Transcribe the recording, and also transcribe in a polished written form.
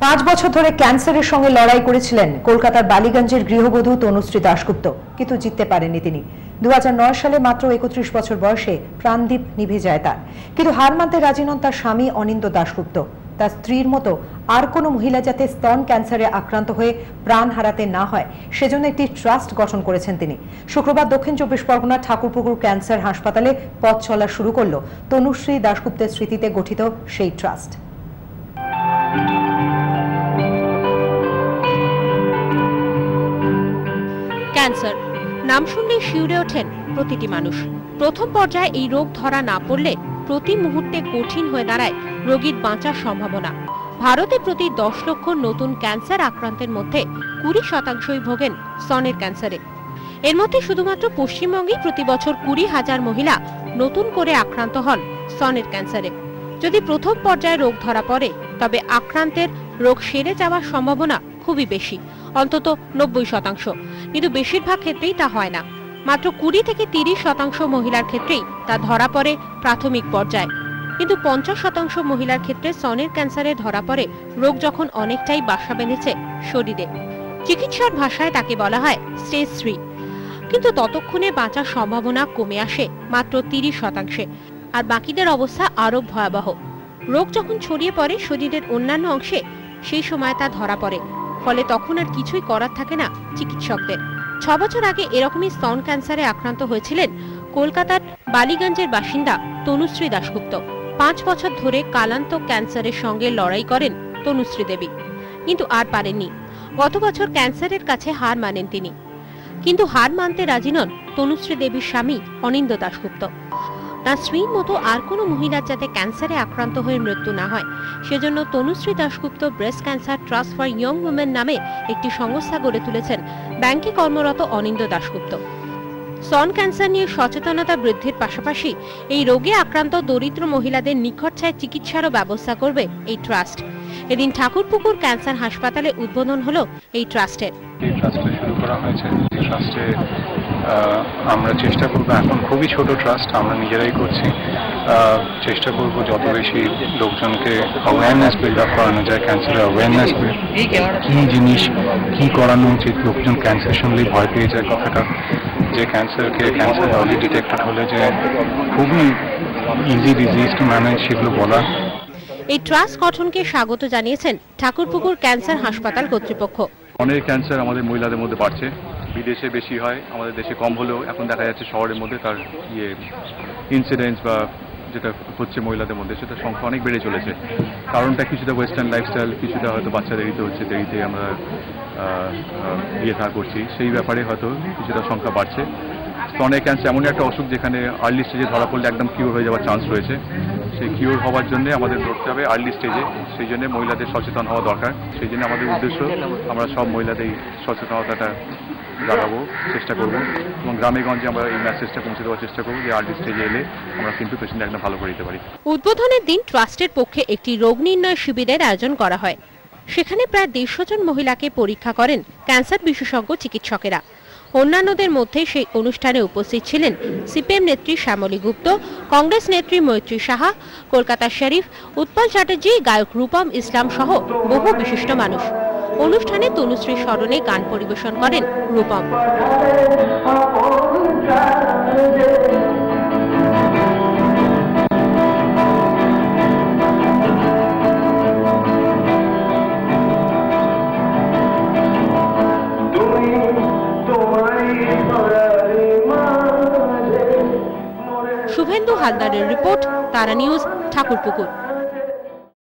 5 বছর ধরে ক্যান্সারের সঙ্গে লড়াই করেছিলেন কলকাতার বালিগঞ্জের গৃহবধূ তনুশ্রী দাশগুপ্ত, কিন্তু জিততে পারেননি তিনি। 2009 সালে মাত্র 31 বছর বয়সে প্রাণদীপ নিভে যায় তার, কিন্তু হার মানতে রাজি নন তার স্বামী অনিন্দ দাশগুপ্ত। তার স্ত্রীর মতো আর কোনো মহিলা যাতে স্তন ক্যান্সারে আক্রান্ত হয়ে প্রাণ হারাতে না হয় সেজন্য একটি ট্রাস্ট গঠন করেছেন তিনি। শুক্রবার দক্ষিণ 24 পরগনা ঠাকুরপুকুর ক্যান্সার হাসপাতালে পথ চলা শুরু করল তনুশ্রী দাশগুপ্তের স্মৃতিতে গঠিত সেই ট্রাস্ট। ক্যান্সার নাম শুনলেই শিউরে ওঠেন প্রতিটি মানুষ। প্রথম পর্যায়ে এই রোগ ধরা না পড়লে প্রতি মুহূর্তে কঠিন হয়ে দাঁড়ায় রোগীর বাঁচার সম্ভাবনা। ভারতে প্রতি 10 লক্ষ নতুন ক্যান্সার আক্রান্তের মধ্যে 20% ভোগেন স্তনের ক্যান্সারে। এর মধ্যে শুধুমাত্র পশ্চিমবঙ্গেই প্রতি বছর 20,000 মহিলা নতুন করে আক্রান্ত হন স্তনের ক্যান্সারে। যদি প্রথম পর্যায়ে রোগ ধরা পড়ে তবে আক্রান্তের রোগ সেরে যাওয়ার সম্ভাবনা খুবই বেশি, অন্তত 90%। কিন্তু বেশিরভাগ ক্ষেত্রেই তা হয় না। মাত্র 20 থেকে 30% মহিলার ক্ষেত্রেই তা ধরা পড়ে প্রাথমিক পর্যায়ে। কিন্তু 50% মহিলার ক্ষেত্রে স্তনের ক্যান্সারে ধরা পড়ে রোগ যখন অনেকটাই বাসা বেঁধেছে শরীরে। চিকিৎসার ভাষায় তাকে বলা হয় স্টেজ 3। কিন্তু ততক্ষণে বাঁচার সম্ভাবনা কমে আসে মাত্র 30%, আর বাকিদের অবস্থা আরো ভয়াবহ। রোগ যখন ছড়িয়ে পড়ে শরীরের অন্যান্য অংশে সেই সময় তা ধরা পড়ে, ফলে তখন আর কিছুই করার থাকে না চিকিৎসকদের। 6 বছর আগে এরকমই স্তন ক্যান্সারে আক্রান্ত হয়েছিলেন কলকাতার বালিগঞ্জের বাসিন্দা তনুশ্রী দাশগুপ্ত। 5 বছর ধরে কালান্ত ক্যান্সারের সঙ্গে লড়াই করেন তনুশ্রী দেবী, কিন্তু আর পারেননি। গত বছর ক্যান্সারের কাছে হার মানেন তিনি, কিন্তু হার মানতে রাজি নন তনুশ্রী দেবীর স্বামী অনিন্দ দাশগুপ্ত। তার স্ত্রীর মতো আর কোনো মহিলার যাতে ক্যান্সারে আক্রান্ত হয়ে মৃত্যু না হয় সেজন্য Tanushree Dasgupta breast cancer trust for young women নামে একটি সংস্থা গড়ে তুলেছেন ব্যাংকে কর্মরত অনিন্দ দাশগুপ্ত। স্তন ক্যান্সার নিয়ে সচেতনতা বৃদ্ধির পাশাপাশি এই রোগে আক্রান্ত দরিদ্র মহিলাদের নিখরচায় চিকিৎসারও ব্যবস্থা করবে এই ট্রাস্ট। এদিন ঠাকুরপুকুর ক্যান্সার হাসপাতালে উদ্বোধন হলো এই ট্রাস্টের। শুরু করা হয়েছে ট্রাস্টে আমরা চেষ্টা করবো, এখন খুবই ছোট ট্রাস্ট, আমরা নিজেরাই করছি। চেষ্টা করব যত বেশি লোকজনকে অ্যাওয়ারনেস বিল্ড আপ করানো যায়, ক্যান্সারের অ্যাওয়ারনেস, কী জিনিস কী করানো উচিত। লোকজন ক্যান্সার শুনলেই ভয় পেয়ে যায় কথাটা, যে ক্যান্সার আর্লি ডিটেক্টেড হলে যে খুবই ইজি ডিজিজ টু ম্যানেজ, সেগুলো বলা। এই ট্রাস্ট গঠনকে স্বাগত জানিয়েছেন ঠাকুরপুকুর ক্যান্সার হাসপাতাল কর্তৃপক্ষ। অনেক ক্যান্সার আমাদের মহিলাদের মধ্যে বাড়ছে, বিদেশে বেশি হয়, আমাদের দেশে কম হলেও এখন দেখা যাচ্ছে শহরের মধ্যে তার ইনসিডেন্স বা যেটা হচ্ছে মহিলাদের মধ্যে সেটা সংখ্যা অনেক বেড়ে চলেছে। কারণটা কিছুটা ওয়েস্টার্ন লাইফস্টাইল, কিছুটা হয়তো বাচ্চা দেরিতে হচ্ছে, দেরিতে আমরা বিয়ে থা করছি, সেই ব্যাপারে হয়তো কিছুটা সংখ্যা বাড়ছে। স্তনের ক্যান্সার এমন একটা অসুখ যেখানে আর্লি স্টেজে ধরা পড়লে একদম কিওর হয়ে যাওয়ার চান্স রয়েছে। সেই কিওর হওয়ার জন্য আমাদের ধরতে হবে আর্লি স্টেজে, সেই জন্য মহিলাদের সচেতন হওয়া দরকার। সেই জন্য আমাদের উদ্দেশ্য আমরা সব মহিলাদের সচেতনতাটা জাগাবো, চেষ্টা করব, এবং গ্রামে গঞ্জে আমরা এই মেসেজটা পৌঁছে দেওয়ার চেষ্টা করবো যে আর্লি স্টেজে এলে আমরা কিন্তু পেশেন্ট একদম ভালো করে দিতে পারি। উদ্বোধনের দিন ট্রাস্টের পক্ষে একটি রোগ নির্ণয় শিবিরের আয়োজন করা হয়। সেখানে প্রায় 150 জন মহিলাকে পরীক্ষা করেন ক্যান্সার বিশেষজ্ঞ চিকিৎসকেরা। অন্যান্যদের মধ্যে সেই অনুষ্ঠানে উপস্থিত ছিলেন সিপিএম নেত্রী শ্যামলী গুপ্ত, কংগ্রেস নেত্রী মৈত্রী সাহা, কলকাতা শরীফ, উৎপল চ্যাটার্জি, গায়ক রূপম ইসলাম সহ বহু বিশিষ্ট মানুষ। অনুষ্ঠানে তনুশ্রীর স্মরণে গান পরিবেশন করেন রূপম। শুভেন্দু হালদারের রিপোর্ট, তারা নিউজ, ঠাকুরপুকুর।